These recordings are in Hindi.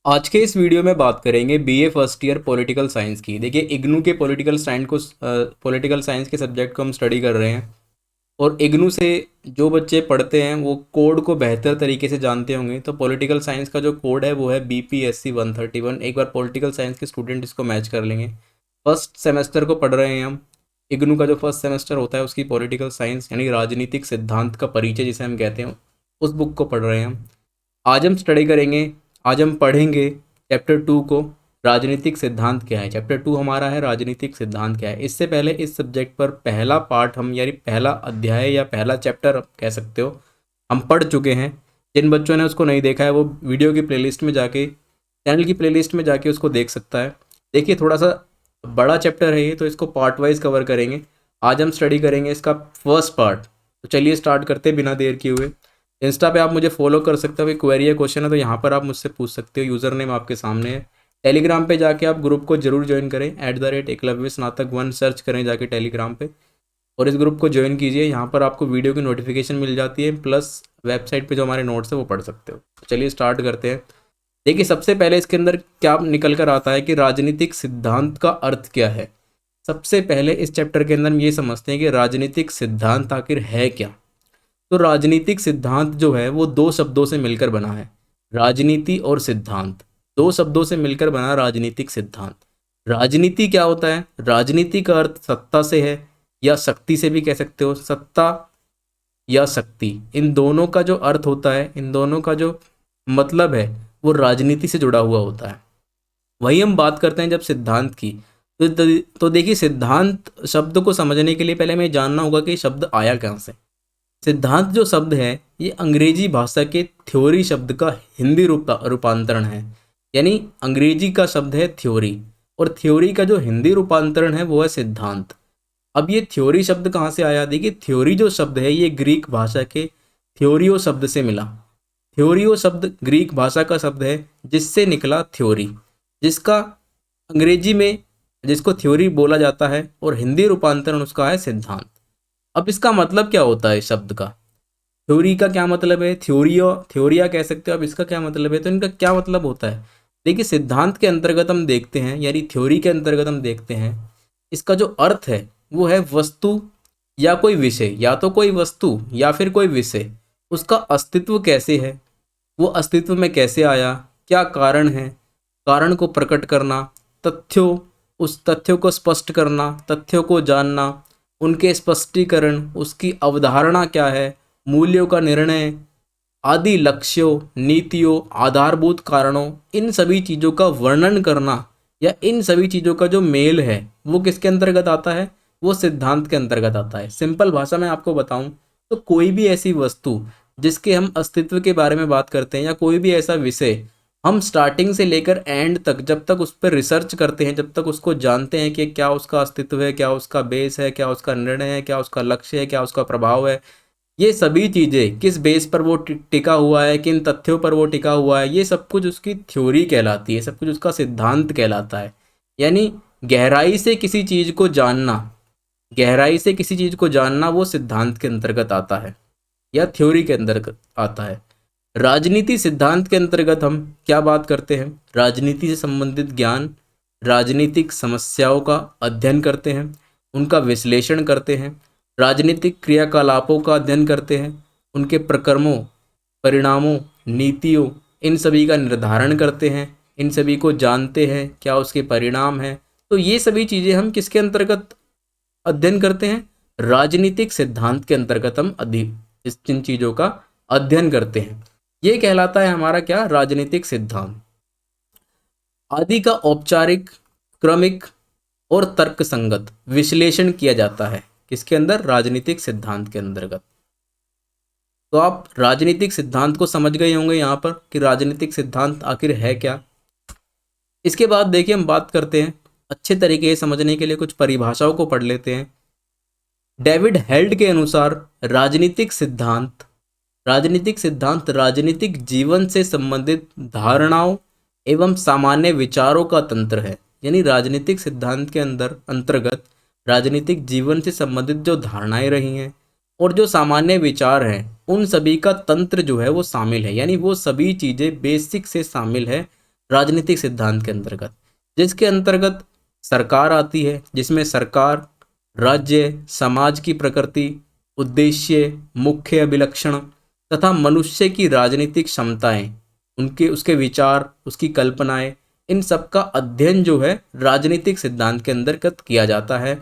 आज के इस वीडियो में बात करेंगे BA first year political science की। देखिए, इग्नू के पॉलिटिकल साइंस के सब्जेक्ट को हम स्टडी कर रहे हैं। और इग्नू से जो बच्चे पढ़ते हैं वो कोड को बेहतर तरीके से जानते होंगे। तो पॉलिटिकल साइंस का जो कोड है वो है BPSC 131। एक बार पॉलिटिकल साइंस के स्टूडेंट इसको मैच कर लेंगे। फर्स्ट सेमेस्टर को पढ़ रहे हैं हम। इग्नू का जो फर्स्ट सेमेस्टर होता है उसकी पॉलिटिकल साइंस यानी राजनीतिक सिद्धांत का परिचय जिसे हम कहते हैं, उस बुक को पढ़ रहे हैं हम। आज हम स्टडी करेंगे, आज हम पढ़ेंगे चैप्टर 2 को, राजनीतिक सिद्धांत क्या है। चैप्टर 2 हमारा है राजनीतिक सिद्धांत क्या है। इससे पहले इस सब्जेक्ट पर पहला पार्ट हम यानी पहला अध्याय या पहला चैप्टर आप कह सकते हो हम पढ़ चुके हैं। जिन बच्चों ने उसको नहीं देखा है वो वीडियो की प्लेलिस्ट में जाके, चैनल की प्लेलिस्ट में जाके उसको देख सकता है। देखिए, थोड़ा सा बड़ा चैप्टर है ये, तो इसको पार्ट वाइज कवर करेंगे। आज हम स्टडी करेंगे इसका फर्स्ट पार्ट। तो चलिए स्टार्ट करते हैं बिना देर किए हुए। इंस्टा पे आप मुझे फॉलो कर सकते हो। कोई क्वेरी या क्वेश्चन है तो यहाँ पर आप मुझसे पूछ सकते हो। यूज़र नेम आपके सामने है। टेलीग्राम पे जाके आप ग्रुप को जरूर ज्वाइन करें। @एकलव्य स्नातक 1 सर्च करें जाके टेलीग्राम पे, और इस ग्रुप को ज्वाइन कीजिए। यहाँ पर आपको वीडियो की नोटिफिकेशन मिल जाती है, प्लस वेबसाइट पे जो हमारे नोट्स है वो पढ़ सकते हो। तो चलिए स्टार्ट करते हैं। देखिए, सबसे पहले इसके अंदर क्या निकल कर आता है कि राजनीतिक सिद्धांत का अर्थ क्या है। सबसे पहले इस चैप्टर के अंदर हम ये समझते हैं कि राजनीतिक सिद्धांत आखिर है क्या। तो राजनीतिक सिद्धांत जो है वो दो शब्दों से मिलकर बना है, राजनीति और सिद्धांत। दो शब्दों से मिलकर बना राजनीतिक सिद्धांत। राजनीति क्या होता है? राजनीति का अर्थ सत्ता से है या शक्ति से भी कह सकते हो। सत्ता या शक्ति, इन दोनों का जो अर्थ होता है, इन दोनों का जो मतलब है वो राजनीति से जुड़ा हुआ होता है। वही हम बात करते हैं जब सिद्धांत की। तो देखिए, सिद्धांत शब्द को समझने के लिए पहले हमें जानना होगा कि शब्द आया कहाँ से। सिद्धांत जो शब्द है ये अंग्रेजी भाषा के थ्योरी शब्द का हिंदी रूपांतरण है। यानी अंग्रेजी का शब्द है थ्योरी, और थ्योरी का जो हिंदी रूपांतरण है वो है सिद्धांत। अब ये थ्योरी शब्द कहाँ से आया? देखिए, थ्योरी जो शब्द है ये ग्रीक भाषा के थ्योरियो शब्द से मिला। थ्योरियो शब्द ग्रीक भाषा का शब्द है जिससे निकला थ्योरी, जिसका अंग्रेजी में जिसको थ्योरी बोला जाता है, और हिंदी रूपांतरण उसका है सिद्धांत। अब इसका मतलब क्या होता है शब्द का? थ्योरी का क्या मतलब है? थ्योरिया कह सकते हो। अब इसका क्या मतलब है? तो इनका क्या मतलब होता है? देखिए, सिद्धांत के अंतर्गत हम देखते हैं यानी थ्योरी के अंतर्गत हम देखते हैं, इसका जो अर्थ है वो है वस्तु या कोई विषय, या तो कोई वस्तु या फिर कोई विषय, उसका अस्तित्व कैसे है, वो अस्तित्व में कैसे आया, क्या कारण है, कारण को प्रकट करना, तथ्यों उस तथ्यों को स्पष्ट करना, तथ्यों को जानना, उनके स्पष्टीकरण, उसकी अवधारणा क्या है, मूल्यों का निर्णय आदि, लक्ष्यों, नीतियों, आधारभूत कारणों, इन सभी चीज़ों का वर्णन करना या इन सभी चीज़ों का जो मेल है वो किसके अंतर्गत आता है? वो सिद्धांत के अंतर्गत आता है। सिंपल भाषा में आपको बताऊं तो कोई भी ऐसी वस्तु जिसके हम अस्तित्व के बारे में बात करते हैं, या कोई भी ऐसा विषय हम स्टार्टिंग से लेकर एंड तक जब तक उस पर रिसर्च करते हैं, जब तक उसको जानते हैं कि क्या उसका अस्तित्व है, क्या उसका बेस है, क्या उसका निर्णय है, क्या उसका लक्ष्य है, क्या उसका प्रभाव है, ये सभी चीज़ें किस बेस पर वो टिका हुआ है, किन तथ्यों पर वो टिका हुआ है, ये सब कुछ उसकी थ्योरी कहलाती है, सब कुछ उसका सिद्धांत कहलाता है। यानी गहराई से किसी चीज़ को जानना, गहराई से किसी चीज़ को जानना वो सिद्धांत के अंतर्गत आता है या थ्योरी के अंतर्गत आता है। राजनीति सिद्धांत के अंतर्गत हम क्या बात करते हैं? राजनीति से संबंधित ज्ञान, राजनीतिक समस्याओं का अध्ययन करते हैं, उनका विश्लेषण करते हैं, राजनीतिक क्रियाकलापों का अध्ययन करते हैं, उनके प्रकर्मों, परिणामों, नीतियों, इन सभी का निर्धारण करते हैं, इन सभी को जानते हैं, क्या उसके परिणाम हैं। तो ये सभी चीज़ें हम किसके अंतर्गत अध्ययन करते हैं? राजनीतिक सिद्धांत के अंतर्गत हम इन चीज़ों का अध्ययन करते हैं। ये कहलाता है हमारा क्या? राजनीतिक सिद्धांत। आदि का औपचारिक, क्रमिक और तर्कसंगत विश्लेषण किया जाता है किसके अंदर? राजनीतिक सिद्धांत के अंतर्गत। तो आप राजनीतिक सिद्धांत को समझ गए होंगे यहाँ पर कि राजनीतिक सिद्धांत आखिर है क्या। इसके बाद देखिए, हम बात करते हैं अच्छे तरीके से समझने के लिए कुछ परिभाषाओं को पढ़ लेते हैं। डेविड हेल्ड के अनुसार राजनीतिक सिद्धांत राजनीतिक जीवन से संबंधित धारणाओं एवं सामान्य विचारों का तंत्र है। यानी राजनीतिक सिद्धांत के अंतर्गत राजनीतिक जीवन से संबंधित जो धारणाएं रही हैं और जो सामान्य विचार हैं उन सभी का तंत्र जो है वो शामिल है। यानी वो सभी चीज़ें बेसिक से शामिल है राजनीतिक सिद्धांत के अंतर्गत, जिसके अंतर्गत सरकार आती है, जिसमें सरकार, राज्य, समाज की प्रकृति, उद्देश्य, मुख्य अभिलक्षण तथा मनुष्य की राजनीतिक क्षमताएं, उनके उसके विचार, उसकी कल्पनाएं, इन सब का अध्ययन जो है राजनीतिक सिद्धांत के अंतर्गत किया जाता है।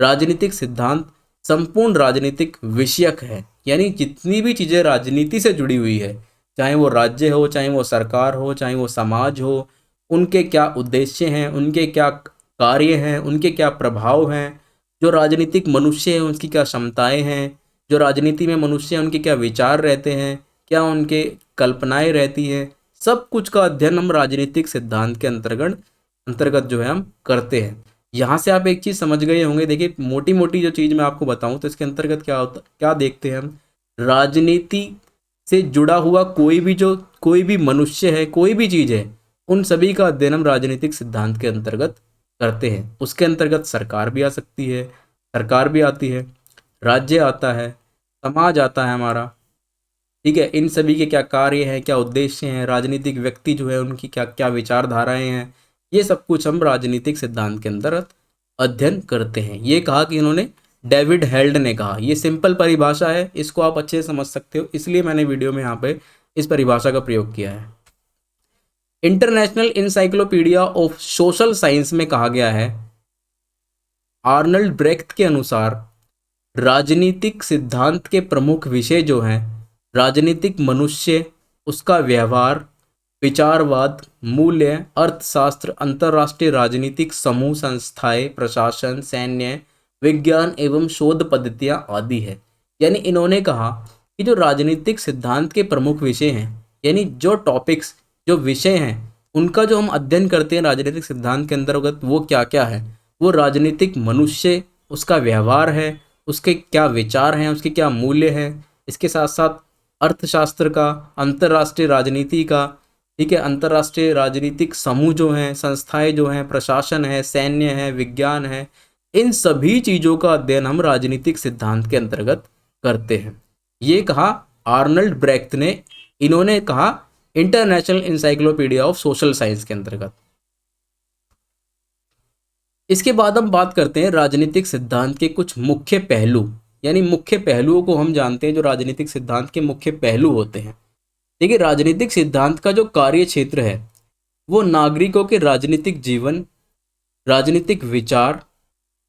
राजनीतिक सिद्धांत संपूर्ण राजनीतिक विषयक है, यानी जितनी भी चीज़ें राजनीति से जुड़ी हुई है, चाहे वो राज्य हो, चाहे वो सरकार हो, चाहे वो समाज हो, उनके क्या उद्देश्य हैं, उनके क्या कार्य हैं, उनके क्या प्रभाव हैं, जो राजनीतिक मनुष्य हैं उनकी क्या क्षमताएं हैं, जो राजनीति में मनुष्य हैं उनके क्या विचार रहते हैं, क्या उनके कल्पनाएं रहती हैं, सब कुछ का अध्ययन हम राजनीतिक सिद्धांत के अंतर्गत जो है हम करते हैं। यहाँ से आप एक चीज़ समझ गए होंगे। देखिए, मोटी मोटी जो चीज़ मैं आपको बताऊं तो इसके अंतर्गत क्या देखते हैं हम, राजनीति से जुड़ा हुआ कोई भी मनुष्य है, कोई भी चीज़ है, उन सभी का अध्ययन हम राजनीतिक सिद्धांत के अंतर्गत करते हैं। उसके अंतर्गत सरकार भी आ सकती है, सरकार भी आती है, राज्य आता है, समाज आता है हमारा, ठीक है। इन सभी के क्या कार्य हैं, क्या उद्देश्य हैं, राजनीतिक व्यक्ति जो है उनकी क्या क्या विचारधाराएं हैं, ये सब कुछ हम राजनीतिक सिद्धांत के अंदर अध्ययन करते हैं। ये कहा कि इन्होंने, डेविड हेल्ड ने कहा। ये सिंपल परिभाषा है, इसको आप अच्छे से समझ सकते हो, इसलिए मैंने वीडियो में यहाँ पे इस परिभाषा का प्रयोग किया है। International encyclopedia of social science में कहा गया है, आर्नल्ड ब्रेख्त के अनुसार राजनीतिक सिद्धांत के प्रमुख विषय जो हैं, राजनीतिक मनुष्य, उसका व्यवहार, विचारवाद, मूल्य, अर्थशास्त्र, अंतर्राष्ट्रीय राजनीतिक समूह, संस्थाएं, प्रशासन, सैन्य, विज्ञान एवं शोध पद्धतियां आदि है। यानी इन्होंने कहा कि जो राजनीतिक सिद्धांत के प्रमुख विषय हैं, यानी जो टॉपिक्स, जो विषय हैं, उनका जो हम अध्ययन करते हैं राजनीतिक सिद्धांत के अंतर्गत, वो क्या क्या है, वो राजनीतिक मनुष्य, उसका व्यवहार है, उसके क्या विचार हैं, उसके क्या मूल्य हैं, इसके साथ साथ अर्थशास्त्र का, अंतर्राष्ट्रीय राजनीति का, ठीक है, अंतर्राष्ट्रीय राजनीतिक समूह जो हैं, संस्थाएं जो हैं, प्रशासन है, सैन्य है, विज्ञान है, इन सभी चीज़ों का अध्ययन हम राजनीतिक सिद्धांत के अंतर्गत करते हैं। ये कहा आर्नल्ड ब्रेख्त ने, इन्होंने कहा international encyclopedia of social science के अंतर्गत। इसके बाद हम बात करते हैं राजनीतिक सिद्धांत के कुछ मुख्य पहलू, यानी मुख्य पहलुओं को हम जानते हैं, जो राजनीतिक सिद्धांत के मुख्य पहलू होते हैं। देखिए, राजनीतिक सिद्धांत का जो कार्य क्षेत्र है वो नागरिकों के राजनीतिक जीवन, राजनीतिक विचार,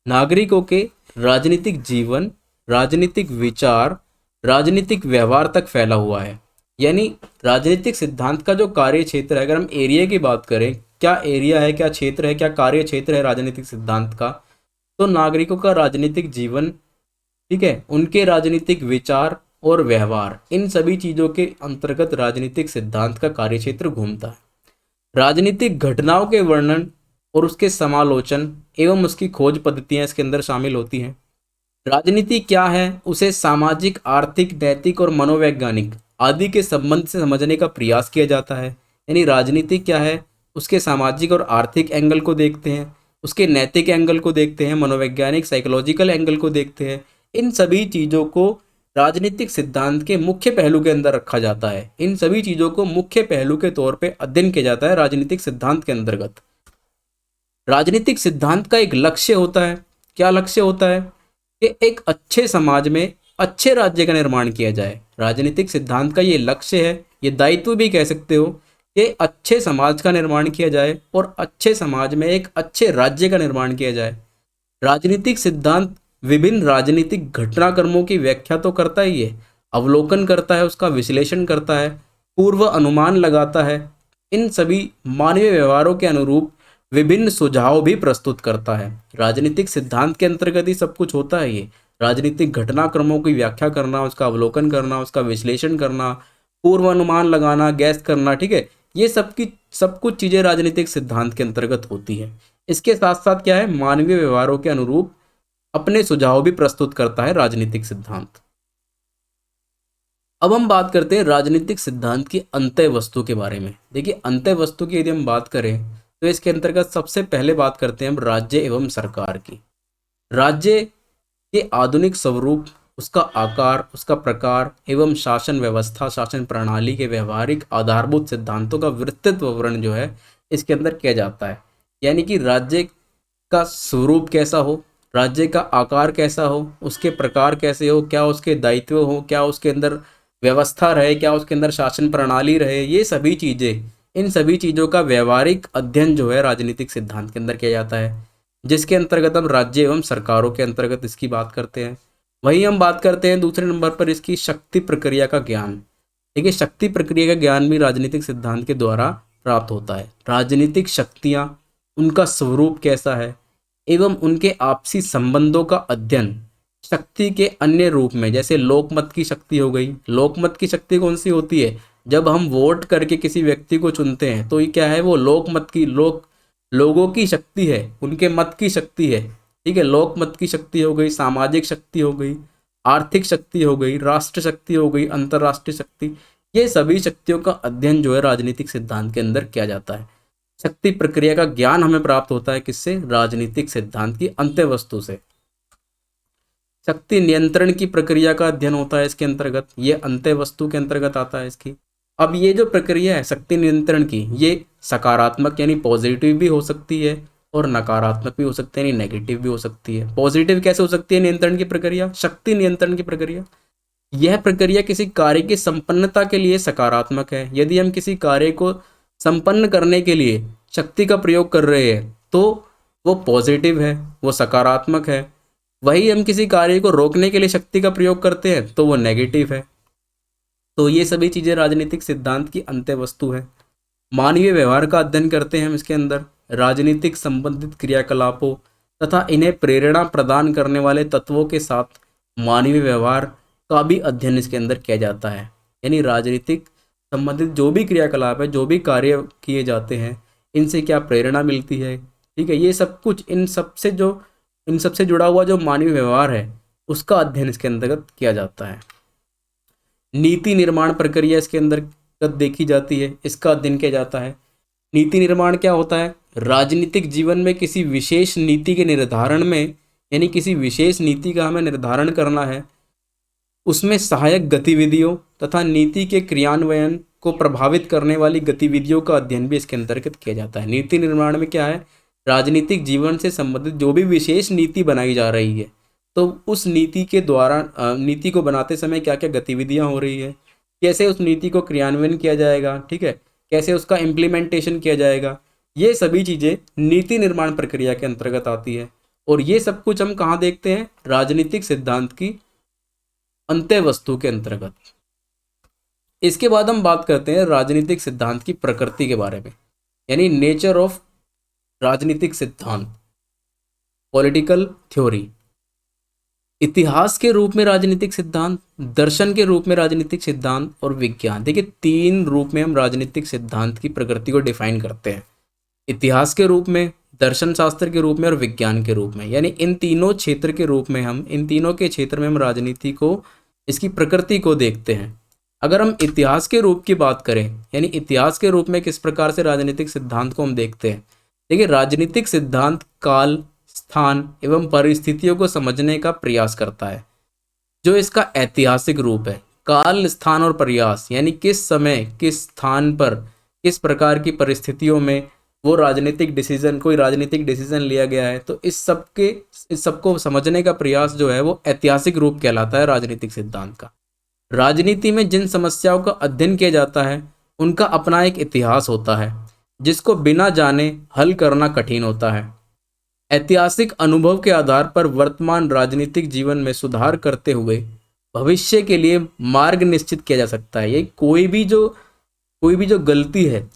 नागरिकों के राजनीतिक जीवन, राजनीतिक विचार, राजनीतिक व्यवहार तक फैला हुआ है। यानी राजनीतिक सिद्धांत का जो कार्य क्षेत्र है, अगर हम एरिया की बात करें, क्या एरिया है, क्या क्षेत्र है, क्या कार्य क्षेत्र है राजनीतिक सिद्धांत का, तो नागरिकों का राजनीतिक जीवन, ठीक है, उनके राजनीतिक विचार और व्यवहार, इन सभी चीज़ों के अंतर्गत राजनीतिक सिद्धांत का कार्यक्षेत्र घूमता है। राजनीतिक घटनाओं के वर्णन और उसके समालोचन एवं उसकी खोज पद्धतियां इसके अंदर शामिल होती हैं। राजनीति क्या है, उसे सामाजिक, आर्थिक, नैतिक और मनोवैज्ञानिक आदि के संबंध से समझने का प्रयास किया जाता है। यानी राजनीति क्या है, उसके सामाजिक और आर्थिक एंगल को देखते हैं, उसके नैतिक एंगल को देखते हैं, मनोवैज्ञानिक साइकोलॉजिकल एंगल को देखते हैं। इन सभी चीज़ों को राजनीतिक सिद्धांत के मुख्य पहलू के अंदर रखा जाता है। इन सभी चीज़ों को मुख्य पहलू के तौर पे अध्ययन किया जाता है राजनीतिक सिद्धांत के अंतर्गत। राजनीतिक सिद्धांत का एक लक्ष्य होता है। क्या लक्ष्य होता है? कि एक अच्छे समाज में अच्छे राज्य का निर्माण किया जाए। राजनीतिक सिद्धांत का ये लक्ष्य है, ये दायित्व भी कह सकते हो, कि अच्छे समाज का निर्माण किया जाए और अच्छे समाज में एक अच्छे राज्य का निर्माण किया जाए। राजनीतिक सिद्धांत विभिन्न राजनीतिक घटनाक्रमों की व्याख्या तो करता ही है, अवलोकन करता है, उसका विश्लेषण करता है, पूर्व अनुमान लगाता है, इन सभी मानवीय व्यवहारों के अनुरूप विभिन्न सुझाव भी प्रस्तुत करता है। राजनीतिक सिद्धांत के अंतर्गत ही सब कुछ होता है। ये राजनीतिक घटनाक्रमों की व्याख्या करना, उसका अवलोकन करना, उसका विश्लेषण करना, पूर्व अनुमान लगाना, गैस करना, ठीक है, ये सब कुछ चीज़ें राजनीतिक सिद्धांत के अंतर्गत होती है। इसके साथ साथ क्या है, मानवीय व्यवहारों के अनुरूप अपने सुझाव भी प्रस्तुत करता है राजनीतिक सिद्धांत। अब हम बात करते हैं राजनीतिक सिद्धांत की अंतः वस्तु के बारे में। देखिए, अंतः वस्तु की यदि हम बात करें तो इसके अंतर्गत सबसे पहले बात करते हैं हम राज्य एवं सरकार की। राज्य के आधुनिक स्वरूप उसका आकार, उसका प्रकार एवं शासन व्यवस्था, शासन प्रणाली के व्यवहारिक आधारभूत सिद्धांतों का विस्तृत विवरण जो है इसके अंदर किया जाता है। यानी कि राज्य का स्वरूप कैसा हो, राज्य का आकार कैसा हो, उसके प्रकार कैसे हो, क्या उसके दायित्व हो, क्या उसके अंदर व्यवस्था रहे, क्या उसके अंदर शासन प्रणाली रहे, ये सभी चीज़ें, इन सभी चीज़ों का व्यवहारिक अध्ययन जो है राजनीतिक सिद्धांत के अंदर किया जाता है, जिसके अंतर्गत हम राज्य एवं सरकारों के अंतर्गत इसकी बात करते हैं। वहीं हम बात करते हैं दूसरे नंबर पर इसकी शक्ति प्रक्रिया का ज्ञान। देखिए, शक्ति प्रक्रिया का ज्ञान भी राजनीतिक सिद्धांत के द्वारा प्राप्त होता है। राजनीतिक शक्तियाँ, उनका स्वरूप कैसा है एवं उनके आपसी संबंधों का अध्ययन शक्ति के अन्य रूप में, जैसे लोकमत की शक्ति हो गई। लोकमत की शक्ति कौन सी होती है? जब हम वोट करके किसी व्यक्ति को चुनते हैं तो ये क्या है, वो लोकमत की लोगों की शक्ति है, उनके मत की शक्ति है। ठीक है, लोकमत की शक्ति हो गई, सामाजिक शक्ति हो गई, आर्थिक शक्ति हो गई, राष्ट्र शक्ति हो गई, अंतर्राष्ट्रीय शक्ति। ये सभी शक्तियों का अध्ययन जो है राजनीतिक सिद्धांत के अंदर किया जाता है। शक्ति प्रक्रिया का ज्ञान हमें प्राप्त होता है किससे? राजनीतिक सिद्धांत की अंत्य वस्तु से। शक्ति नियंत्रण की प्रक्रिया का अध्ययन होता है इसके अंतर्गत, ये अंत्य वस्तु के अंतर्गत आता है इसकी। अब ये जो प्रक्रिया है शक्ति नियंत्रण की, ये सकारात्मक यानी पॉजिटिव भी हो सकती है और नकारात्मक भी हो सकती है यानी नेगेटिव भी हो सकती है। पॉजिटिव कैसे हो सकती है नियंत्रण की प्रक्रिया? शक्ति नियंत्रण की प्रक्रिया, यह प्रक्रिया किसी कार्य की संपन्नता के लिए सकारात्मक है। यदि हम किसी कार्य को संपन्न करने के लिए शक्ति का प्रयोग कर रहे हैं तो वो पॉजिटिव है, वो सकारात्मक है। वही हम किसी कार्य को रोकने के लिए शक्ति का प्रयोग करते हैं तो वो नेगेटिव है। तो ये सभी चीज़ें राजनीतिक सिद्धांत की अंत्य वस्तु है। मानवीय व्यवहार का अध्ययन करते हैं हम इसके अंदर, राजनीतिक संबंधित क्रियाकलापों तथा इन्हें प्रेरणा प्रदान करने वाले तत्वों के साथ मानवीय व्यवहार का भी अध्ययन इसके अंदर किया जाता है। यानी राजनीतिक संबंधित जो भी क्रियाकलाप है, जो भी कार्य किए जाते हैं, इनसे क्या प्रेरणा मिलती है, ठीक है, ये सब कुछ इन सबसे जुड़ा हुआ जो मानवीय व्यवहार है उसका अध्ययन इसके अंतर्गत किया जाता है। नीति निर्माण प्रक्रिया इसके अंतर्गत देखी जाती है, इसका अध्ययन किया जाता है। नीति निर्माण क्या होता है? राजनीतिक जीवन में किसी विशेष नीति के निर्धारण में, यानी किसी विशेष नीति का हमें निर्धारण करना है, उसमें सहायक गतिविधियों तथा नीति के क्रियान्वयन को प्रभावित करने वाली गतिविधियों का अध्ययन भी इसके अंतर्गत किया जाता है। नीति निर्माण में क्या है? राजनीतिक जीवन से संबंधित जो भी विशेष नीति बनाई जा रही है तो उस नीति के द्वारा नीति को बनाते समय क्या क्या गतिविधियां हो रही है, कैसे उस नीति को क्रियान्वयन किया जाएगा, ठीक है, कैसे उसका इम्प्लीमेंटेशन किया जाएगा, ये सभी चीज़ें नीति निर्माण प्रक्रिया के अंतर्गत आती है। और ये सब कुछ हम कहाँ देखते हैं? राजनीतिक सिद्धांत की अंत्य वस्तु के अंतर्गत। इसके बाद हम बात करते हैं राजनीतिक सिद्धांत की प्रकृति के बारे में, यानी नेचर ऑफ राजनीतिक सिद्धांत, पॉलिटिकल थ्योरी। इतिहास के रूप में राजनीतिक सिद्धांत, दर्शन के रूप में राजनीतिक सिद्धांत और विज्ञान। देखिए, 3 रूप में हम राजनीतिक सिद्धांत की प्रकृति को डिफाइन करते हैं, इतिहास के रूप में, दर्शन शास्त्र के रूप में और विज्ञान के रूप में। यानी इन तीनों क्षेत्र के रूप में हम, इन तीनों के क्षेत्र में हम राजनीति को, इसकी प्रकृति को देखते हैं। अगर हम इतिहास के रूप की बात करें, यानी इतिहास के रूप में किस प्रकार से राजनीतिक सिद्धांत को हम देखते हैं, देखिए, राजनीतिक सिद्धांत काल, स्थान एवं परिस्थितियों को समझने का प्रयास करता है। जो इसका ऐतिहासिक रूप है, काल, स्थान और प्रयास, यानी किस समय, किस स्थान पर, किस प्रकार की परिस्थितियों में वो कोई राजनीतिक डिसीजन लिया गया है, तो इस सबको समझने का प्रयास जो है वो ऐतिहासिक रूप कहलाता है राजनीतिक सिद्धांत का। राजनीति में जिन समस्याओं का अध्ययन किया जाता है उनका अपना एक इतिहास होता है जिसको बिना जाने हल करना कठिन होता है। ऐतिहासिक अनुभव के आधार पर वर्तमान राजनीतिक जीवन में सुधार करते हुए भविष्य के लिए मार्ग निश्चित किया जा सकता है। ये कोई भी जो गलती है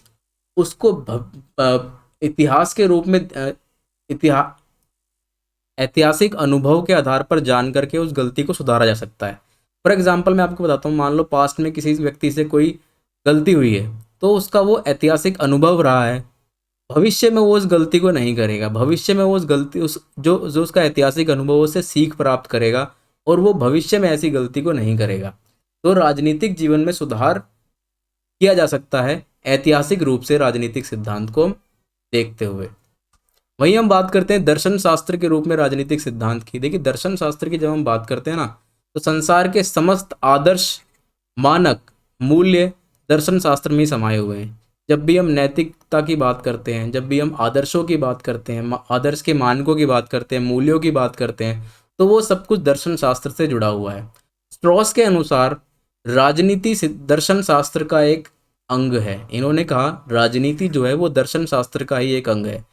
उसको इतिहास के रूप में ऐतिहासिक अनुभव के आधार पर जान करके उस गलती को सुधारा जा सकता है। फॉर एग्जाम्पल मैं आपको बताता हूँ, मान लो पास्ट में किसी व्यक्ति से कोई गलती हुई है तो उसका वो ऐतिहासिक अनुभव रहा है, भविष्य में वो उस गलती को नहीं करेगा। भविष्य में वो उस गलती जो उसका ऐतिहासिक अनुभव उससे सीख प्राप्त करेगा और वो भविष्य में ऐसी गलती को नहीं करेगा। तो राजनीतिक जीवन में सुधार किया जा सकता है ऐतिहासिक रूप से राजनीतिक सिद्धांत को देखते हुए। वहीं हम बात करते हैं दर्शन शास्त्र के रूप में राजनीतिक सिद्धांत की। देखिए, दर्शन शास्त्र की जब हम बात करते हैं ना, तो संसार के समस्त आदर्श, मानक, मूल्य दर्शन शास्त्र में ही समाये हुए हैं। जब भी हम नैतिकता की बात करते हैं, जब भी हम आदर्शों की बात करते हैं, आदर्श के मानकों की बात करते हैं, मूल्यों की बात करते हैं, तो वो सब कुछ दर्शन शास्त्र से जुड़ा हुआ है। स्ट्रॉस के अनुसार राजनीति दर्शन शास्त्र का एक अंग है। इन्होंने कहा राजनीति जो है वो दर्शन शास्त्र का ही एक अंग है।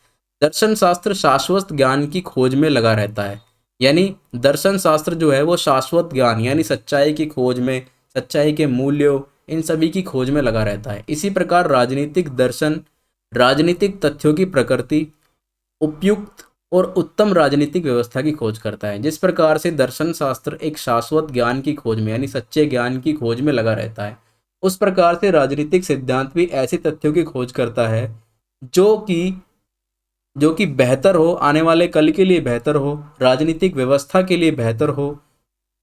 दर्शन शास्त्र शाश्वत ज्ञान की खोज में लगा रहता है। यानी दर्शन शास्त्र जो है वो शाश्वत ज्ञान यानी सच्चाई की खोज में, सच्चाई के मूल्यों, इन सभी की खोज में लगा रहता है। इसी प्रकार राजनीतिक दर्शन राजनीतिक तथ्यों की प्रकृति, उपयुक्त और उत्तम राजनीतिक व्यवस्था की खोज करता है। जिस प्रकार से दर्शन शास्त्र एक शाश्वत ज्ञान की खोज में यानी सच्चे ज्ञान की खोज में लगा रहता है, उस प्रकार से राजनीतिक सिद्धांत भी ऐसे तथ्यों की खोज करता है जो कि बेहतर हो, आने वाले कल के लिए बेहतर हो, राजनीतिक व्यवस्था के लिए बेहतर हो,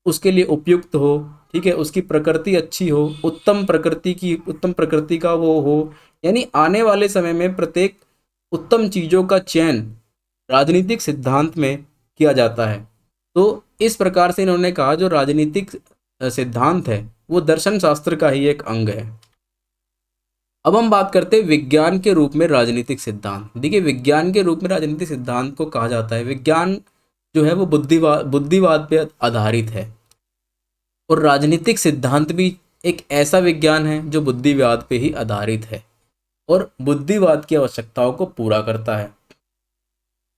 उसके लिए उपयुक्त हो, ठीक है, उसकी प्रकृति अच्छी हो, उत्तम प्रकृति का वो हो। यानी आने वाले समय में प्रत्येक उत्तम चीज़ों का चयन राजनीतिक सिद्धांत में किया जाता है। तो इस प्रकार से इन्होंने कहा जो राजनीतिक सिद्धांत है वो दर्शन शास्त्र का ही एक अंग है। अब हम बात करते हैं विज्ञान के रूप में राजनीतिक सिद्धांत। देखिए, विज्ञान के रूप में राजनीतिक सिद्धांत को कहा जाता है, विज्ञान जो है वो बुद्धिवाद पे आधारित है, और राजनीतिक सिद्धांत भी एक ऐसा विज्ञान है जो बुद्धिवाद पे ही आधारित है और बुद्धिवाद की आवश्यकताओं को पूरा करता है,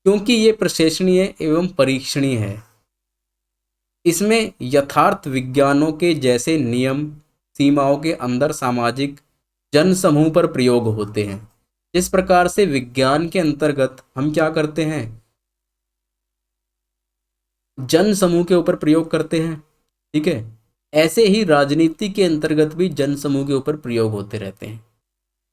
क्योंकि ये प्रशंसनीय एवं परीक्षणीय है। इसमें यथार्थ विज्ञानों के जैसे नियम, सीमाओं के अंदर सामाजिक जन समूह पर प्रयोग होते हैं। जिस प्रकार से विज्ञान के अंतर्गत हम क्या करते हैं, जन समूह के ऊपर प्रयोग करते हैं, ठीक है, ऐसे ही राजनीति के अंतर्गत भी जन समूह के ऊपर प्रयोग होते रहते हैं,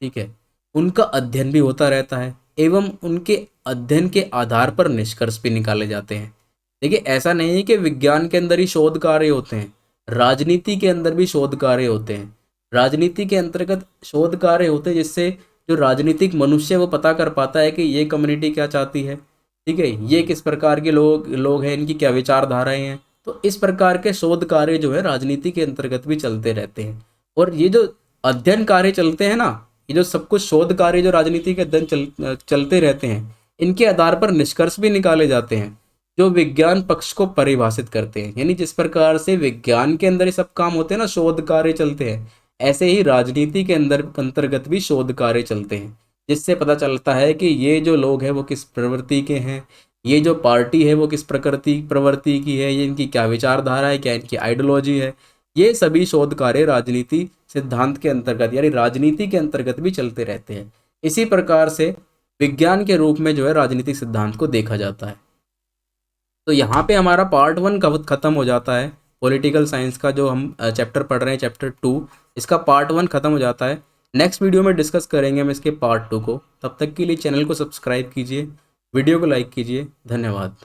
ठीक है, उनका अध्ययन भी होता रहता है एवं उनके अध्ययन के आधार पर निष्कर्ष भी निकाले जाते हैं। देखिए, ऐसा नहीं है कि विज्ञान के अंदर ही शोध कार्य होते हैं, राजनीति के अंदर भी शोध कार्य होते हैं। राजनीति के अंतर्गत शोध कार्य होते हैं जिससे जो राजनीतिक मनुष्य वो पता कर पाता है कि ये कम्युनिटी क्या चाहती है, ठीक है, ये किस प्रकार के लोग हैं, इनकी क्या विचारधाराएं हैं। तो इस प्रकार के शोध कार्य जो है राजनीति के अंतर्गत भी चलते रहते हैं। और ये जो अध्ययन कार्य चलते हैं ना, ये जो सब कुछ शोध कार्य जो राजनीति के अध्ययन चलते रहते हैं, इनके आधार पर निष्कर्ष भी निकाले जाते हैं जो विज्ञान पक्ष को परिभाषित करते हैं। यानी जिस प्रकार से विज्ञान के अंदर ये सब काम होते हैं ना, शोध कार्य चलते हैं, ऐसे ही राजनीति के अंतर्गत भी शोध कार्य चलते हैं, जिससे पता चलता है कि ये जो लोग हैं वो किस प्रवृत्ति के हैं, ये जो पार्टी है वो किस प्रवृत्ति की है, ये इनकी क्या विचारधारा है, क्या इनकी आइडियोलॉजी है। ये सभी शोध कार्य राजनीति सिद्धांत के अंतर्गत यानी राजनीति के अंतर्गत भी चलते रहते हैं। इसी प्रकार से विज्ञान के रूप में जो है राजनीतिक सिद्धांत को देखा जाता है। तो यहाँ पे हमारा पार्ट 1 खत्म हो जाता है। पॉलिटिकल साइंस का जो हम चैप्टर पढ़ रहे हैं, चैप्टर 2, इसका पार्ट 1 खत्म हो जाता है। नेक्स्ट वीडियो में डिस्कस करेंगे हम इसके पार्ट 2 को। तब तक के लिए चैनल को सब्सक्राइब कीजिए, वीडियो को लाइक कीजिए। धन्यवाद।